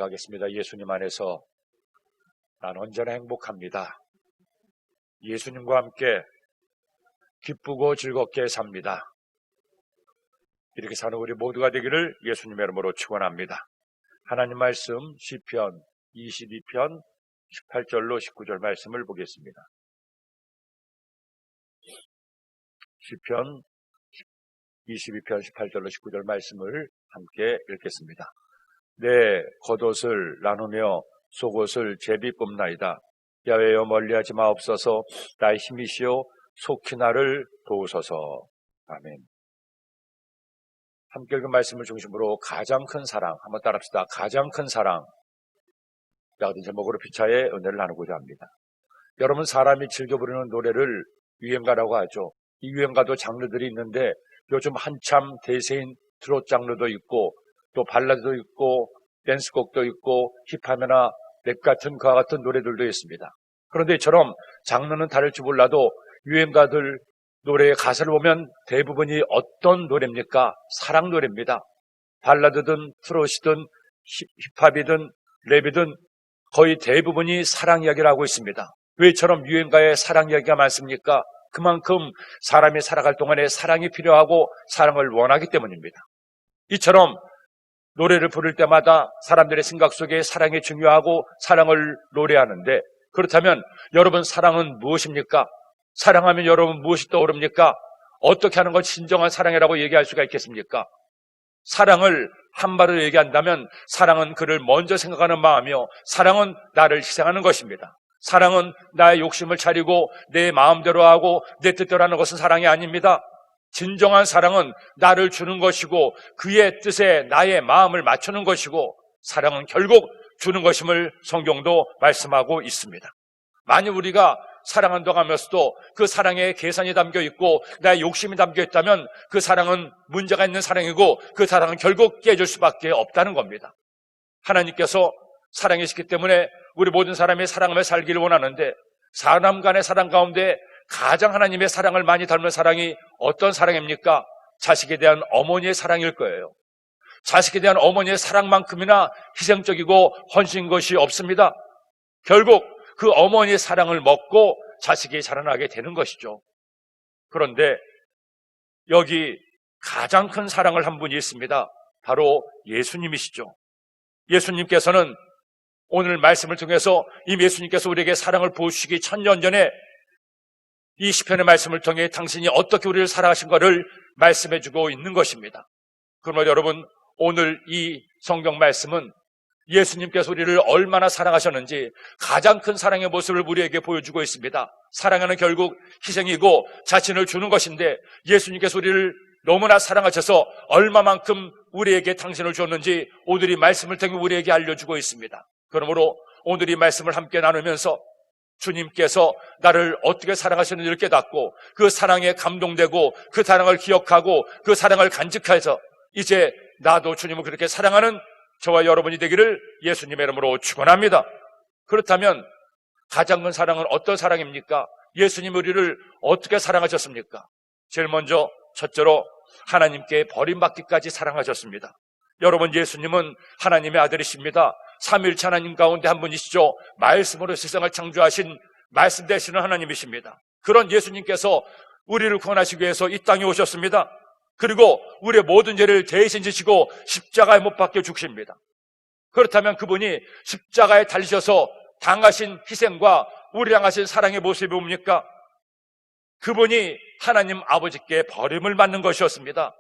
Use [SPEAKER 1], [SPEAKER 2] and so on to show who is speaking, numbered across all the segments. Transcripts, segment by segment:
[SPEAKER 1] 고백하겠습니다. 예수님 안에서 난 언제나 행복합니다. 예수님과 함께 기쁘고 즐겁게 삽니다. 이렇게 사는 우리 모두가 되기를 예수님의 이름으로 축원합니다. 하나님 말씀 시편 22편 18절로 19절 말씀을 보겠습니다. 시편 22편 18절로 19절 말씀을 함께 읽겠습니다. 내 겉옷을 나누며 속옷을 제비 뽑나이다. 야외여 멀리하지 마옵소서. 나의 힘이시오 속히 나를 도우소서. 아멘. 함께 읽은 말씀을 중심으로 가장 큰 사랑, 한번 따라합시다. 가장 큰 사랑, 같은 제목으로 피차의 은혜를 나누고자 합니다. 여러분, 사람이 즐겨 부르는 노래를 유행가라고 하죠. 이 유행가도 장르들이 있는데 요즘 한참 대세인 트롯 장르도 있고 또 발라드도 있고 댄스곡도 있고 힙합이나 랩 같은 그와 같은 노래들도 있습니다. 그런데 이처럼 장르는 다를지 몰라도 유행가들 노래의 가사를 보면 대부분이 어떤 노래입니까? 사랑 노래입니다. 발라드든 트롯이든 힙합이든 랩이든 거의 대부분이 사랑 이야기를 하고 있습니다. 왜 이처럼 유행가에 사랑 이야기가 많습니까? 그만큼 사람이 살아갈 동안에 사랑이 필요하고 사랑을 원하기 때문입니다. 이처럼 노래를 부를 때마다 사람들의 생각 속에 사랑이 중요하고 사랑을 노래하는데, 그렇다면 여러분, 사랑은 무엇입니까? 사랑하면 여러분 무엇이 떠오릅니까? 어떻게 하는 걸 진정한 사랑이라고 얘기할 수가 있겠습니까? 사랑을 한마디로 얘기한다면 사랑은 그를 먼저 생각하는 마음이요, 사랑은 나를 희생하는 것입니다. 사랑은 나의 욕심을 차리고 내 마음대로 하고 내 뜻대로 하는 것은 사랑이 아닙니다. 진정한 사랑은 나를 주는 것이고 그의 뜻에 나의 마음을 맞추는 것이고, 사랑은 결국 주는 것임을 성경도 말씀하고 있습니다. 만약 우리가 사랑한다고 하면서도 그 사랑에 계산이 담겨 있고 나의 욕심이 담겨 있다면 그 사랑은 문제가 있는 사랑이고 그 사랑은 결국 깨질 수밖에 없다는 겁니다. 하나님께서 사랑이시기 때문에 우리 모든 사람이 사랑하며 살기를 원하는데, 사람 간의 사랑 가운데 가장 하나님의 사랑을 많이 닮은 사랑이 어떤 사랑입니까? 자식에 대한 어머니의 사랑일 거예요. 자식에 대한 어머니의 사랑만큼이나 희생적이고 헌신인 것이 없습니다. 결국 그 어머니의 사랑을 먹고 자식이 자라나게 되는 것이죠. 그런데 여기 가장 큰 사랑을 한 분이 있습니다. 바로 예수님이시죠. 예수님께서는 오늘 말씀을 통해서 이미 예수님께서 우리에게 사랑을 보여주시기 1000년 전에 이 시편의 말씀을 통해 당신이 어떻게 우리를 사랑하신 것을 말씀해주고 있는 것입니다. 그러면 여러분, 오늘 이 성경 말씀은 예수님께서 우리를 얼마나 사랑하셨는지 가장 큰 사랑의 모습을 우리에게 보여주고 있습니다. 사랑하는 결국 희생이고 자신을 주는 것인데, 예수님께서 우리를 너무나 사랑하셔서 얼마만큼 우리에게 당신을 줬는지 오늘 이 말씀을 통해 우리에게 알려주고 있습니다. 그러므로 오늘 이 말씀을 함께 나누면서 주님께서 나를 어떻게 사랑하셨는지를 깨닫고 그 사랑에 감동되고 그 사랑을 기억하고 그 사랑을 간직해서 이제 나도 주님을 그렇게 사랑하는 저와 여러분이 되기를 예수님의 이름으로 축원합니다. 그렇다면 가장 큰 사랑은 어떤 사랑입니까? 예수님 우리를 어떻게 사랑하셨습니까? 제일 먼저 첫째로 하나님께 버림받기까지 사랑하셨습니다. 여러분, 예수님은 하나님의 아들이십니다. 삼위일체 하나님 가운데 한 분이시죠. 말씀으로 세상을 창조하신 말씀 되시는 하나님이십니다. 그런 예수님께서 우리를 구원하시기 위해서 이 땅에 오셨습니다. 그리고 우리의 모든 죄를 대신 지시고 십자가에 못 박혀 죽으십니다. 그렇다면 그분이 십자가에 달리셔서 당하신 희생과 우리랑 하신 사랑의 모습이 뭡니까? 그분이 하나님 아버지께 버림을 받는 것이었습니다.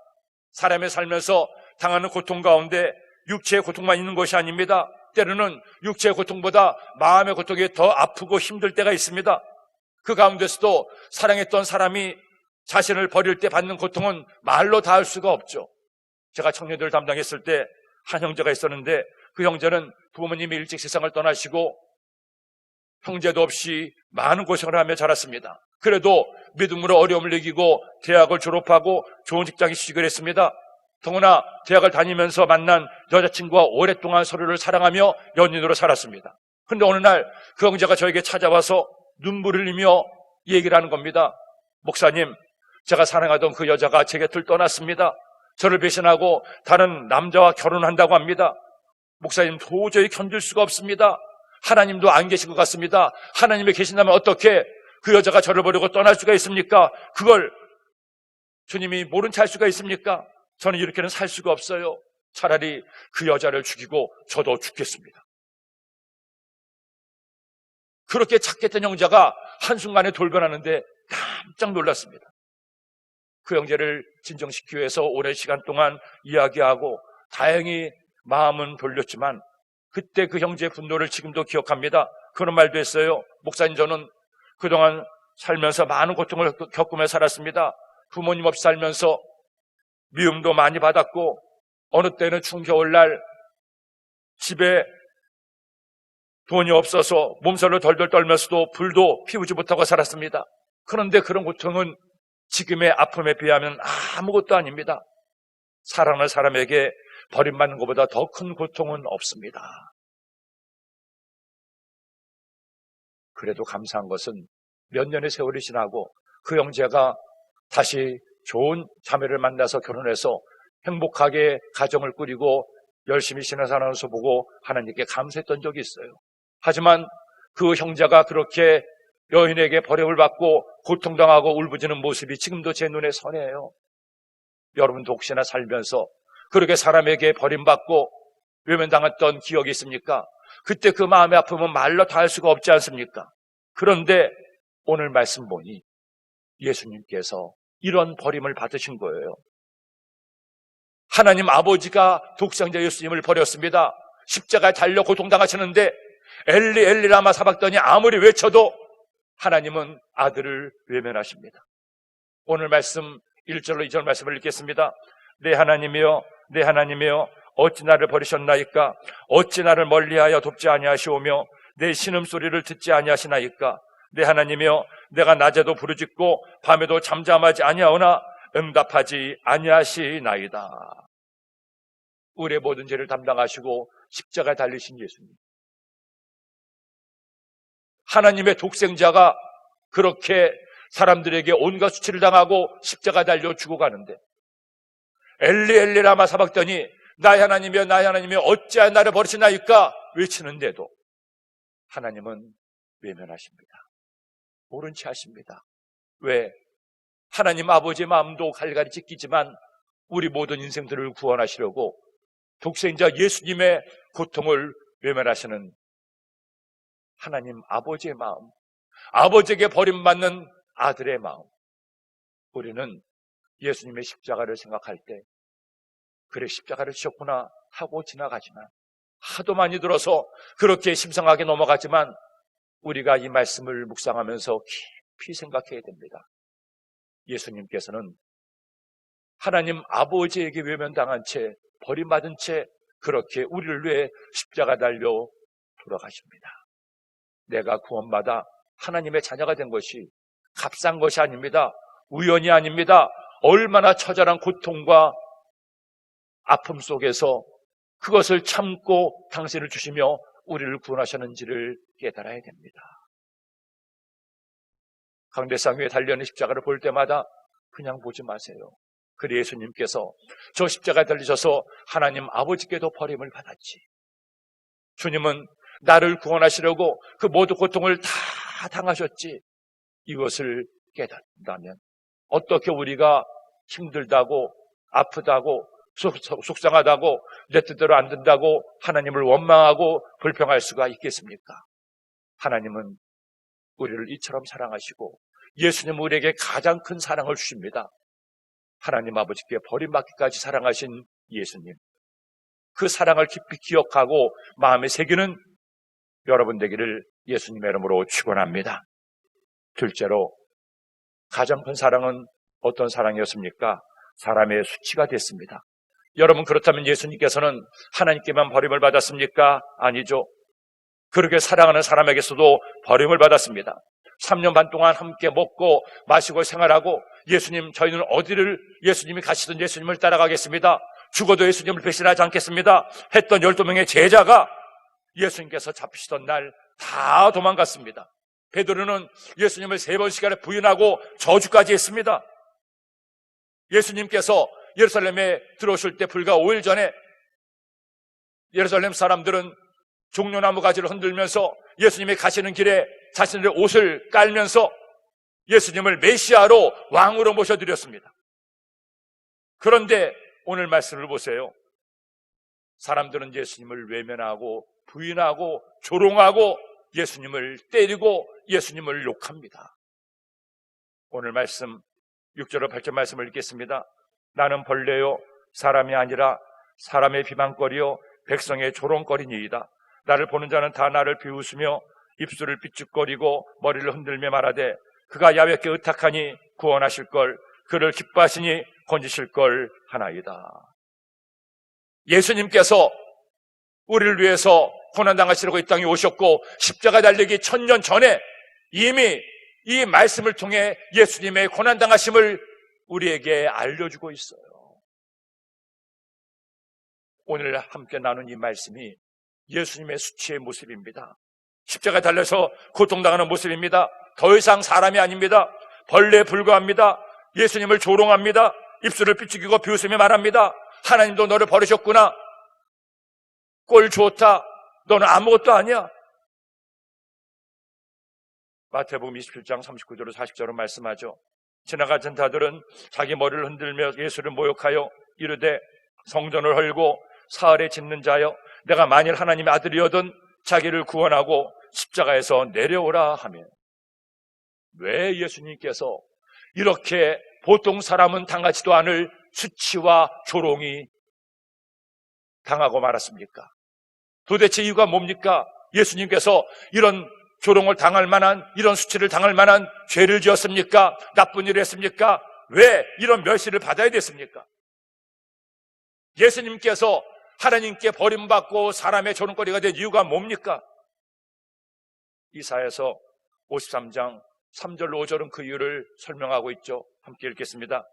[SPEAKER 1] 사람이 살면서 당하는 고통 가운데 육체의 고통만 있는 것이 아닙니다. 때로는 육체의 고통보다 마음의 고통이 더 아프고 힘들 때가 있습니다. 그 가운데서도 사랑했던 사람이 자신을 버릴 때 받는 고통은 말로 다 할 수가 없죠. 제가 청년들을 담당했을 때 한 형제가 있었는데, 그 형제는 부모님이 일찍 세상을 떠나시고 형제도 없이 많은 고생을 하며 자랐습니다. 그래도 믿음으로 어려움을 이기고 대학을 졸업하고 좋은 직장에 취직을 했습니다. 더구나 대학을 다니면서 만난 여자친구와 오랫동안 서로를 사랑하며 연인으로 살았습니다. 그런데 어느 날 그 형제가 저에게 찾아와서 눈물을 흘리며 얘기를 하는 겁니다. 목사님, 제가 사랑하던 그 여자가 제 곁을 떠났습니다. 저를 배신하고 다른 남자와 결혼한다고 합니다. 목사님 도저히 견딜 수가 없습니다. 하나님도 안 계신 것 같습니다. 하나님이 계신다면 어떻게 그 여자가 저를 버리고 떠날 수가 있습니까? 그걸 주님이 모른 채 할 수가 있습니까? 저는 이렇게는 살 수가 없어요. 차라리 그 여자를 죽이고 저도 죽겠습니다. 그렇게 착했던 형제가 한순간에 돌변하는데 깜짝 놀랐습니다. 그 형제를 진정시키기 위해서 오랜 시간 동안 이야기하고 다행히 마음은 돌렸지만 그때 그 형제의 분노를 지금도 기억합니다. 그런 말도 했어요. 목사님, 저는 그동안 살면서 많은 고통을 겪으며 살았습니다. 부모님 없이 살면서 미움도 많이 받았고 어느 때는 추운 겨울날 집에 돈이 없어서 몸살로 덜덜 떨면서도 불도 피우지 못하고 살았습니다. 그런데 그런 고통은 지금의 아픔에 비하면 아무것도 아닙니다. 사랑하는 사람에게 버림받는 것보다 더 큰 고통은 없습니다. 그래도 감사한 것은 몇 년의 세월이 지나고 그 형제가 다시 좋은 자매를 만나서 결혼해서 행복하게 가정을 꾸리고 열심히 신앙생활하면서 보고 하나님께 감사했던 적이 있어요. 하지만 그 형제가 그렇게 여인에게 버림을 받고 고통당하고 울부짖는 모습이 지금도 제 눈에 선해요. 여러분도 혹시나 살면서 그렇게 사람에게 버림받고 외면당했던 기억이 있습니까? 그때 그 마음의 아픔은 말로 다 할 수가 없지 않습니까? 그런데 오늘 말씀 보니 예수님께서 이런 버림을 받으신 거예요. 하나님 아버지가 독생자 예수님을 버렸습니다. 십자가에 달려 고통당하시는데 엘리 엘리 라마 사박더니 아무리 외쳐도 하나님은 아들을 외면하십니다. 오늘 말씀 1절로 2절 말씀을 읽겠습니다. 내 하나님이여 내 하나님이여 어찌 나를 버리셨나이까? 어찌 나를 멀리하여 돕지 아니하시오며 내 신음소리를 듣지 아니하시나이까? 내 하나님이여 내가 낮에도 부르짖고 밤에도 잠잠하지 아니하오나 응답하지 아니하시나이다. 우리의 모든 죄를 담당하시고 십자가에 달리신 예수님, 하나님의 독생자가 그렇게 사람들에게 온갖 수치를 당하고 십자가에 달려 죽어가는데 엘리 엘리 라마 사박더니 나의 하나님이여 나의 하나님이여 어찌하여 나를 버리시나이까 외치는데도 하나님은 외면하십니다. 모른 채 하십니다. 왜? 하나님 아버지의 마음도 갈갈이 찢기지만 우리 모든 인생들을 구원하시려고 독생자 예수님의 고통을 외면하시는 하나님 아버지의 마음, 아버지에게 버림받는 아들의 마음. 우리는 예수님의 십자가를 생각할 때 그래 십자가를 지셨구나 하고 지나가지만 하도 많이 들어서 그렇게 심상하게 넘어가지만 우리가 이 말씀을 묵상하면서 깊이 생각해야 됩니다. 예수님께서는 하나님 아버지에게 외면당한 채 버림받은 채 그렇게 우리를 위해 십자가 달려 돌아가십니다. 내가 구원받아 하나님의 자녀가 된 것이 값싼 것이 아닙니다. 우연이 아닙니다. 얼마나 처절한 고통과 아픔 속에서 그것을 참고 당신을 주시며 우리를 구원하셨는지를 깨달아야 됩니다. 강대상 위에 달려있는 십자가를 볼 때마다 그냥 보지 마세요. 그래 예수님께서 저 십자가에 달리셔서 하나님 아버지께도 버림을 받았지. 주님은 나를 구원하시려고 그 모든 고통을 다 당하셨지. 이것을 깨닫는다면 어떻게 우리가 힘들다고 아프다고 속상하다고 내 뜻대로 안 된다고 하나님을 원망하고 불평할 수가 있겠습니까? 하나님은 우리를 이처럼 사랑하시고 예수님은 우리에게 가장 큰 사랑을 주십니다. 하나님 아버지께 버림받기까지 사랑하신 예수님, 그 사랑을 깊이 기억하고 마음에 새기는 여러분 되기를 예수님의 이름으로 축원합니다. 둘째로 가장 큰 사랑은 어떤 사랑이었습니까? 사람의 수치가 됐습니다. 여러분 그렇다면 예수님께서는 하나님께만 버림을 받았습니까? 아니죠. 그렇게 사랑하는 사람에게서도 버림을 받았습니다. 3년 반 동안 함께 먹고 마시고 생활하고 예수님 저희는 어디를 예수님이 가시던 예수님을 따라가겠습니다. 죽어도 예수님을 배신하지 않겠습니다. 했던 12명의 제자가 예수님께서 잡히시던 날 다 도망갔습니다. 베드로는 예수님을 3번씩이나 부인하고 저주까지 했습니다. 예수님께서 예루살렘에 들어오실 때 불과 5일 전에 예루살렘 사람들은 종려나무 가지를 흔들면서 예수님이 가시는 길에 자신들의 옷을 깔면서 예수님을 메시아로 왕으로 모셔드렸습니다. 그런데 오늘 말씀을 보세요. 사람들은 예수님을 외면하고 부인하고 조롱하고 예수님을 때리고 예수님을 욕합니다. 오늘 말씀 6절로 8절 말씀을 읽겠습니다. 나는 벌레요 사람이 아니라 사람의 비방거리요 백성의 조롱거리니이다. 나를 보는 자는 다 나를 비웃으며 입술을 삐죽거리고 머리를 흔들며 말하되 그가 야훼께 의탁하니 구원하실 걸, 그를 기뻐하시니 건지실 걸 하나이다. 예수님께서 우리를 위해서 고난당하시려고 이 땅에 오셨고 십자가 달리기 1000년 전에 이미 이 말씀을 통해 예수님의 고난당하심을 우리에게 알려주고 있어요. 오늘 함께 나눈 이 말씀이 예수님의 수치의 모습입니다. 십자가에 달려서 고통당하는 모습입니다. 더 이상 사람이 아닙니다. 벌레에 불과합니다. 예수님을 조롱합니다. 입술을 삐죽이고 비웃으며 말합니다. 하나님도 너를 버리셨구나. 꼴 좋다. 너는 아무것도 아니야. 마태복음 27장 39절로 40절은 말씀하죠. 지나가던 자들은 자기 머리를 흔들며 예수를 모욕하여 이르되 성전을 헐고 사흘에 짓는 자여 내가 만일 하나님의 아들이어든 자기를 구원하고 십자가에서 내려오라 하며, 왜 예수님께서 이렇게 보통 사람은 당하지도 않을 수치와 조롱이 당하고 말았습니까? 도대체 이유가 뭡니까? 예수님께서 이런 조롱을 당할 만한, 이런 수치를 당할 만한 죄를 지었습니까? 나쁜 일을 했습니까? 왜 이런 멸시를 받아야 됐습니까? 예수님께서 하나님께 버림받고 사람의 조롱거리가 된 이유가 뭡니까? 이사야서 53장 3절로 5절은 그 이유를 설명하고 있죠. 함께 읽겠습니다.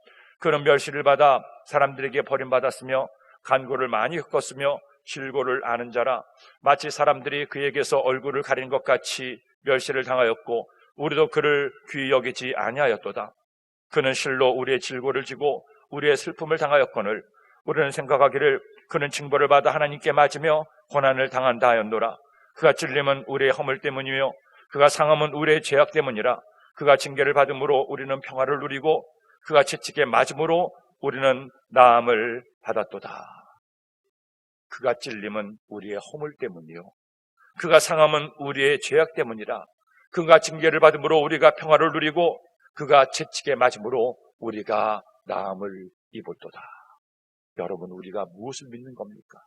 [SPEAKER 1] 그는 멸시를 받아 사람들에게 버림받았으며 간고를 많이 겪었으며 질고를 아는 자라. 마치 사람들이 그에게서 얼굴을 가린 것 같이 멸시를 당하였고 우리도 그를 귀히 여기지 아니하였도다. 그는 실로 우리의 질고를 지고 우리의 슬픔을 당하였거늘 우리는 생각하기를 그는 징벌을 받아 하나님께 맞으며 고난을 당한다 하였노라. 그가 찔림은 우리의 허물 때문이며 그가 상함은 우리의 죄악 때문이라. 그가 징계를 받음으로 우리는 평화를 누리고 그가 채찍에 맞음으로 우리는 나음을 받았도다. 그가 찔림은 우리의 허물 때문이요 그가 상함은 우리의 죄악 때문이라. 그가 징계를 받음으로 우리가 평화를 누리고 그가 채찍에 맞음으로 우리가 나음을 입었도다. 여러분, 우리가 무엇을 믿는 겁니까?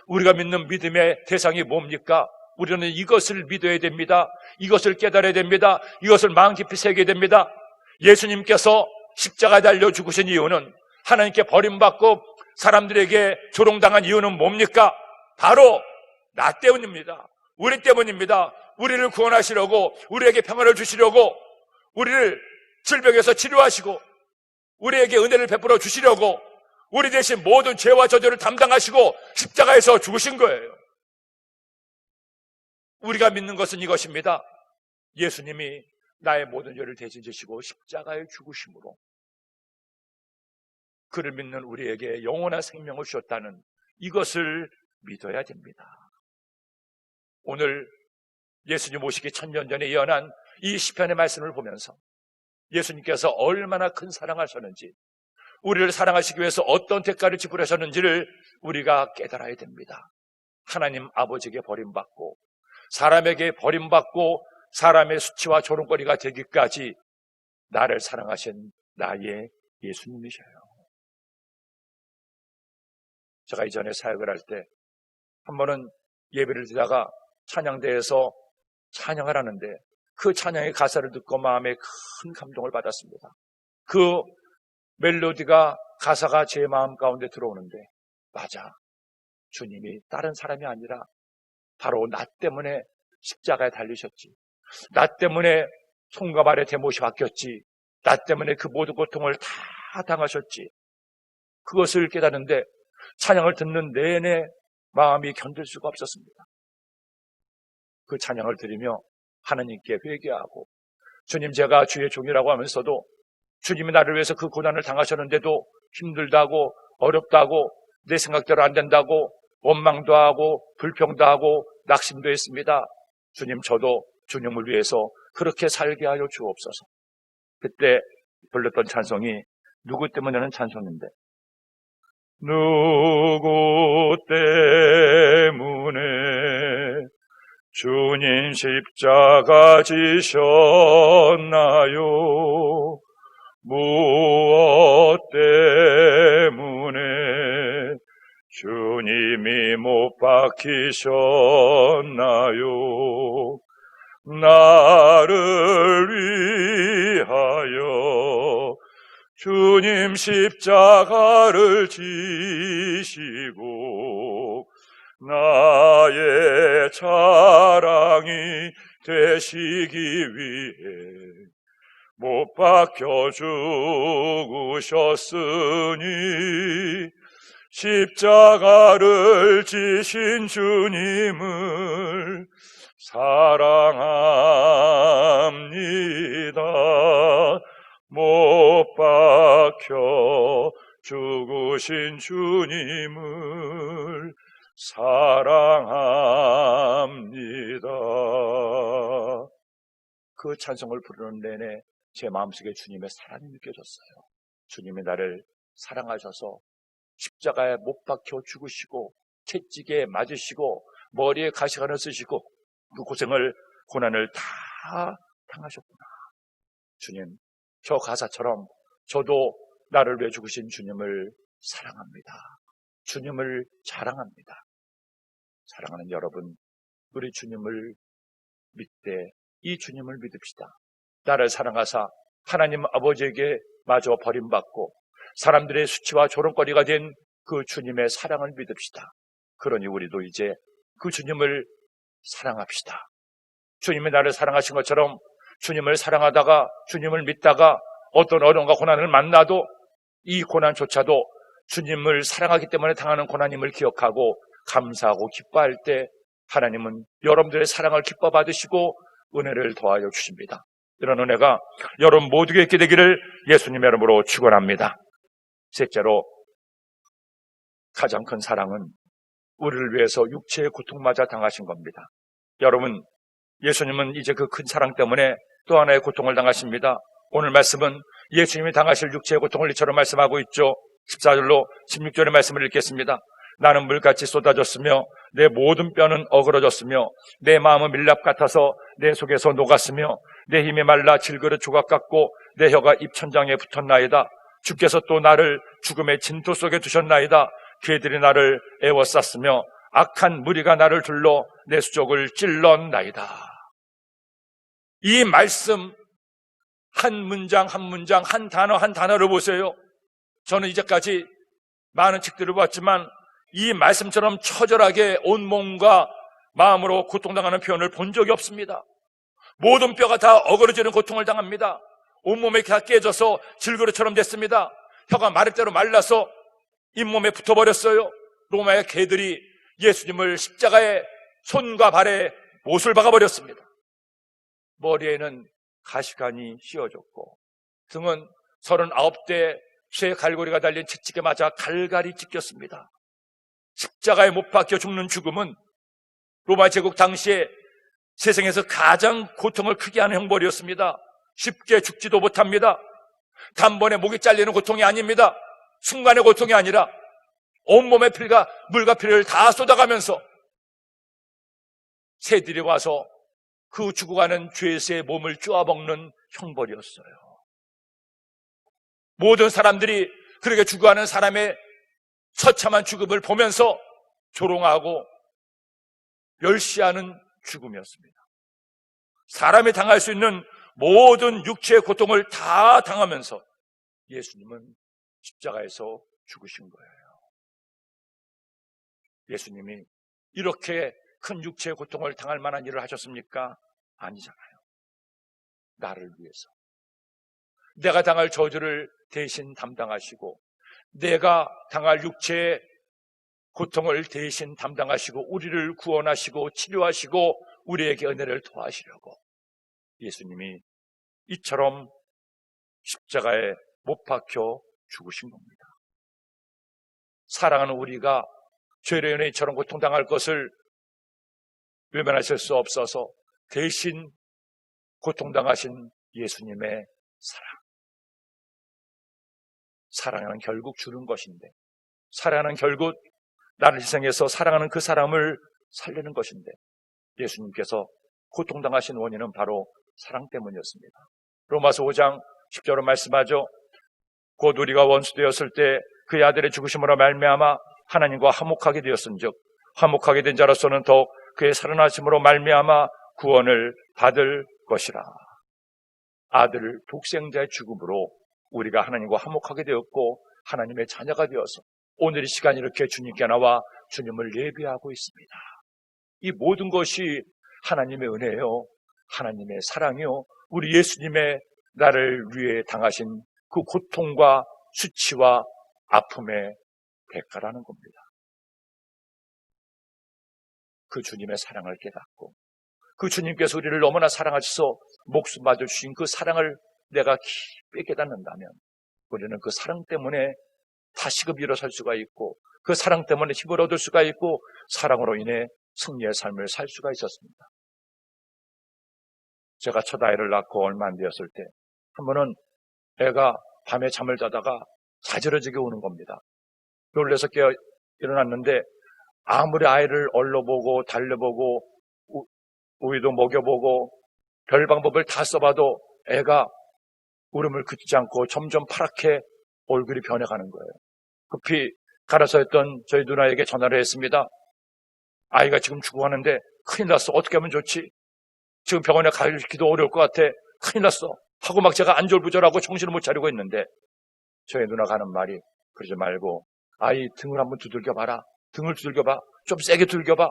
[SPEAKER 1] 우리가 믿는 믿음의 대상이 뭡니까? 우리는 이것을 믿어야 됩니다. 이것을 깨달아야 됩니다. 이것을 마음 깊이 새겨야 됩니다. 예수님께서 십자가에 달려 죽으신 이유는, 하나님께 버림받고 사람들에게 조롱당한 이유는 뭡니까? 바로 나 때문입니다. 우리 때문입니다. 우리를 구원하시려고, 우리에게 평화를 주시려고, 우리를 질병에서 치료하시고 우리에게 은혜를 베풀어 주시려고 우리 대신 모든 죄와 저주를 담당하시고 십자가에서 죽으신 거예요. 우리가 믿는 것은 이것입니다. 예수님이 나의 모든 죄를 대신 지시고 십자가에 죽으심으로 그를 믿는 우리에게 영원한 생명을 주셨다는 이것을 믿어야 됩니다. 오늘 예수님 오시기 1000년 전에 예언한 이 시편의 말씀을 보면서 예수님께서 얼마나 큰 사랑하셨는지, 우리를 사랑하시기 위해서 어떤 대가를 지불하셨는지를 우리가 깨달아야 됩니다. 하나님 아버지에게 버림받고 사람에게 버림받고 사람의 수치와 조롱거리가 되기까지 나를 사랑하신 나의 예수님이셔요. 제가 이전에 사역을 할 때 한 번은 예배를 드다가 찬양대에서 찬양을 하는데 그 찬양의 가사를 듣고 마음에 큰 감동을 받았습니다. 그 멜로디가, 가사가 제 마음 가운데 들어오는데, 맞아, 주님이 다른 사람이 아니라 바로 나 때문에 십자가에 달리셨지, 나 때문에 손과 발의 대못이 바뀌었지, 나 때문에 그 모든 고통을 다 당하셨지. 그것을 깨닫는데 찬양을 듣는 내내 마음이 견딜 수가 없었습니다. 그 찬양을 들으며 하나님께 회개하고, 주님, 제가 주의 종이라고 하면서도 주님이 나를 위해서 그 고난을 당하셨는데도 힘들다고, 어렵다고, 내 생각대로 안 된다고, 원망도 하고 불평도 하고 낙심도 했습니다. 주님, 저도 주님을 위해서 그렇게 살게 하여 주옵소서. 그때 불렀던 찬송이 누구 때문에 하는 찬송인데, 누구 때문에 주님 십자가 지셨나요? 무엇 때문에 주님이 못 박히셨나요? 나를 위하여 주님 십자가를 지시고 나의 자랑이 되시기 위해 못 박혀 죽으셨으니 십자가를 지신 주님을 사랑합니다. 못 박혀 죽으신 주님을 사랑합니다. 그 찬송을 부르는 내내 제 마음속에 주님의 사랑이 느껴졌어요. 주님이 나를 사랑하셔서 십자가에 못 박혀 죽으시고 채찍에 맞으시고 머리에 가시관을 쓰시고 그 고난을 다 당하셨구나. 주님, 저 가사처럼 저도 나를 위해 죽으신 주님을 사랑합니다. 주님을 자랑합니다. 사랑하는 여러분, 우리 주님을 믿되 이 주님을 믿읍시다. 나를 사랑하사 하나님 아버지에게 마저 버림받고 사람들의 수치와 조롱거리가 된 그 주님의 사랑을 믿읍시다. 그러니 우리도 이제 그 주님을 사랑합시다. 주님이 나를 사랑하신 것처럼 주님을 사랑하다가 주님을 믿다가 어떤 어려움과 고난을 만나도 이 고난조차도 주님을 사랑하기 때문에 당하는 고난임을 기억하고 감사하고 기뻐할 때 하나님은 여러분들의 사랑을 기뻐 받으시고 은혜를 더하여 주십니다. 이런 은혜가 여러분 모두에게 있게 되기를 예수님의 이름으로 축원합니다. 셋째로, 가장 큰 사랑은 우리를 위해서 육체의 고통마저 당하신 겁니다. 여러분, 예수님은 이제 그 큰 사랑 때문에 또 하나의 고통을 당하십니다. 오늘 말씀은 예수님이 당하실 육체의 고통을 이처럼 말씀하고 있죠. 14절로 16절의 말씀을 읽겠습니다. 나는 물같이 쏟아졌으며 내 모든 뼈는 어그러졌으며 내 마음은 밀랍 같아서 내 속에서 녹았으며 내 힘이 말라 질그릇 조각 같고 내 혀가 입천장에 붙었나이다. 주께서 또 나를 죽음의 진토 속에 두셨나이다. 그들이 나를 애워쌌으며 악한 무리가 나를 둘러 내 수족을 찔렀나이다. 이 말씀 한 문장 한 문장, 한 단어 한 단어를 보세요. 저는 이제까지 많은 책들을 봤지만 이 말씀처럼 처절하게 온몸과 마음으로 고통당하는 표현을 본 적이 없습니다. 모든 뼈가 다 어그러지는 고통을 당합니다. 온몸에 다 깨져서 질그릇처럼 됐습니다. 혀가 마를 대로 말라서 잇몸에 붙어버렸어요. 로마의 개들이 예수님을 십자가에 손과 발에 못을 박아버렸습니다. 머리에는 가시관이 씌워졌고 등은 39대 쇠 갈고리가 달린 채찍에 맞아 갈갈이 찢겼습니다. 십자가에 못 박혀 죽는 죽음은 로마 제국 당시에 세상에서 가장 고통을 크게 하는 형벌이었습니다. 쉽게 죽지도 못합니다. 단번에 목이 잘리는 고통이 아닙니다. 순간의 고통이 아니라 온몸의 피가 물과 피를 다 쏟아가면서 새들이 와서 그 죽어가는 죄수의 몸을 쪼아먹는 형벌이었어요. 모든 사람들이 그렇게 죽어가는 사람의 처참한 죽음을 보면서 조롱하고 멸시하는 죽음이었습니다. 사람이 당할 수 있는 모든 육체의 고통을 다 당하면서 예수님은 십자가에서 죽으신 거예요. 예수님이 이렇게 큰 육체의 고통을 당할 만한 일을 하셨습니까? 아니잖아요. 나를 위해서. 내가 당할 저주를 대신 담당하시고 내가 당할 육체의 고통을 대신 담당하시고 우리를 구원하시고 치료하시고 우리에게 은혜를 더하시려고 예수님이 이처럼 십자가에 못 박혀 죽으신 겁니다. 사랑하는 우리가 죄로 인해 이처럼 고통당할 것을 외면하실 수 없어서 대신 고통당하신 예수님의 사랑은 결국 주는 것인데, 사랑은 결국 나를 희생해서 사랑하는 그 사람을 살리는 것인데, 예수님께서 고통당하신 원인은 바로 사랑 때문이었습니다. 로마서 5장 10절로 말씀하죠. 곧 우리가 원수되었을 때 그의 아들의 죽으심으로 말미암아 하나님과 화목하게 되었은즉 화목하게 된 자로서는 더욱 그의 살아나심으로 말미암아 구원을 받을 것이라. 아들 독생자의 죽음으로 우리가 하나님과 화목하게 되었고 하나님의 자녀가 되어서 오늘 이 시간 이렇게 주님께 나와 주님을 예배하고 있습니다. 이 모든 것이 하나님의 은혜요, 하나님의 사랑이요, 우리 예수님의 나를 위해 당하신 그 고통과 수치와 아픔의 대가라는 겁니다. 그 주님의 사랑을 깨닫고 그 주님께서 우리를 너무나 사랑하셔서 목숨 맞아 주신 그 사랑을 내가 깊이 깨닫는다면 우리는 그 사랑 때문에 다시금 일어설 수가 있고 그 사랑 때문에 힘을 얻을 수가 있고 사랑으로 인해 승리의 삶을 살 수가 있었습니다. 제가 첫 아이를 낳고 얼마 안 되었을 때 한 번은 애가 밤에 잠을 자다가 자지러지게 우는 겁니다. 놀라서 깨어 일어났는데 아무리 아이를 얼러보고 달려보고 우유도 먹여보고 별 방법을 다 써봐도 애가 울음을 그치지 않고 점점 파랗게 얼굴이 변해가는 거예요. 급히 갈아서 했던 저희 누나에게 전화를 했습니다. 아이가 지금 죽어가는데 큰일 났어. 어떻게 하면 좋지? 지금 병원에 가기도 어려울 것 같아. 큰일 났어. 하고 막 제가 안절부절하고 정신을 못 차리고 있는데 저희 누나가 하는 말이 그러지 말고 아이 등을 한번 두들겨봐라. 등을 두들겨봐. 좀 세게 두들겨봐.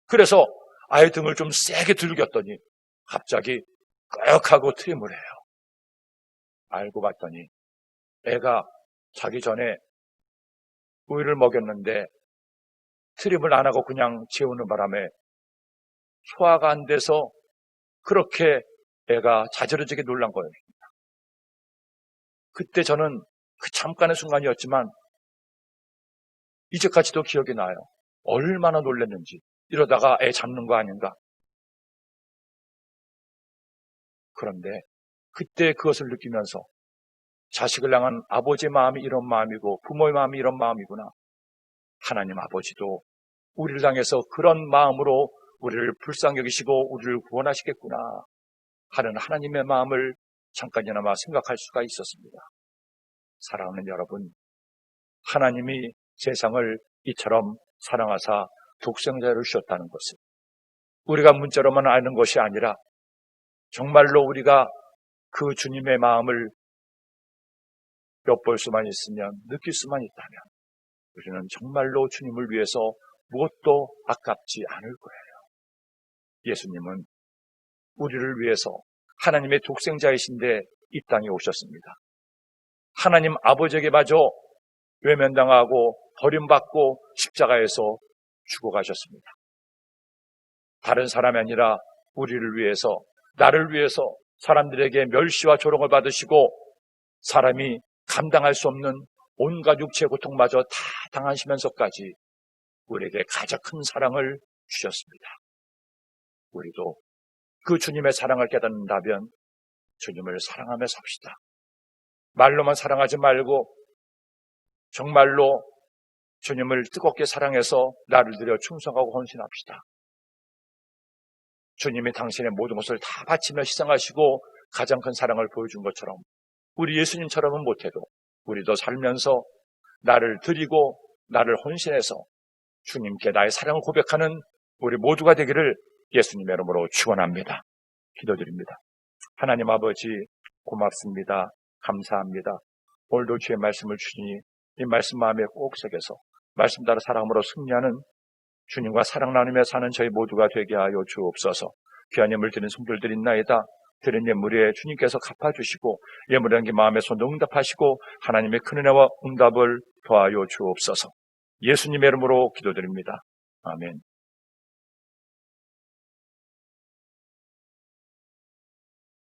[SPEAKER 1] 그래서 아이 등을 좀 세게 두들겼더니 갑자기 끄역하고 트림을 해요. 알고 봤더니 애가 자기 전에 우유를 먹였는데 트림을 안 하고 그냥 재우는 바람에 소화가 안 돼서 그렇게 애가 자지러지게 놀란 거예요. 그때 저는 그 잠깐의 순간이었지만 이제까지도 기억이 나요. 얼마나 놀랐는지. 이러다가 애 잡는 거 아닌가. 그런데 그때 그것을 느끼면서 자식을 향한 아버지의 마음이 이런 마음이고 부모의 마음이 이런 마음이구나. 하나님 아버지도 우리를 향해서 그런 마음으로 우리를 불쌍히 여기시고 우리를 구원하시겠구나 하는 하나님의 마음을 잠깐이나마 생각할 수가 있었습니다. 사랑하는 여러분, 하나님이 세상을 이처럼 사랑하사 독생자를 주셨다는 것을 우리가 문자로만 아는 것이 아니라 정말로 우리가 그 주님의 마음을 엿볼 수만 있으면, 느낄 수만 있다면 우리는 정말로 주님을 위해서 무엇도 아깝지 않을 거예요. 예수님은 우리를 위해서 하나님의 독생자이신데 이 땅에 오셨습니다. 하나님 아버지에게마저 외면당하고 버림받고 십자가에서 죽어가셨습니다. 다른 사람이 아니라 우리를 위해서, 나를 위해서 사람들에게 멸시와 조롱을 받으시고 사람이 감당할 수 없는 온갖 육체의 고통마저 다 당하시면서까지 우리에게 가장 큰 사랑을 주셨습니다. 우리도 그 주님의 사랑을 깨닫는다면 주님을 사랑하며 삽시다. 말로만 사랑하지 말고 정말로 주님을 뜨겁게 사랑해서 나를 들여 충성하고 헌신합시다. 주님이 당신의 모든 것을 다 바치며 희생하시고 가장 큰 사랑을 보여준 것처럼 우리 예수님처럼은 못해도 우리도 살면서 나를 드리고 나를 헌신해서 주님께 나의 사랑을 고백하는 우리 모두가 되기를 예수님의 이름으로 축원합니다. 기도드립니다. 하나님 아버지 고맙습니다. 감사합니다. 오늘도 주의 말씀을 주시니 이 말씀 마음에 꼭 새겨서 말씀 따라 사랑으로 승리하는 주님과 사랑 나누며 사는 저희 모두가 되게 하여 주옵소서. 귀한 예물 드린 손들들 있나이다. 드린 예물에 주님께서 갚아주시고 예물에 담긴 마음의 손도 응답하시고 하나님의 큰 은혜와 응답을 더하여 주옵소서. 예수님의 이름으로 기도드립니다. 아멘.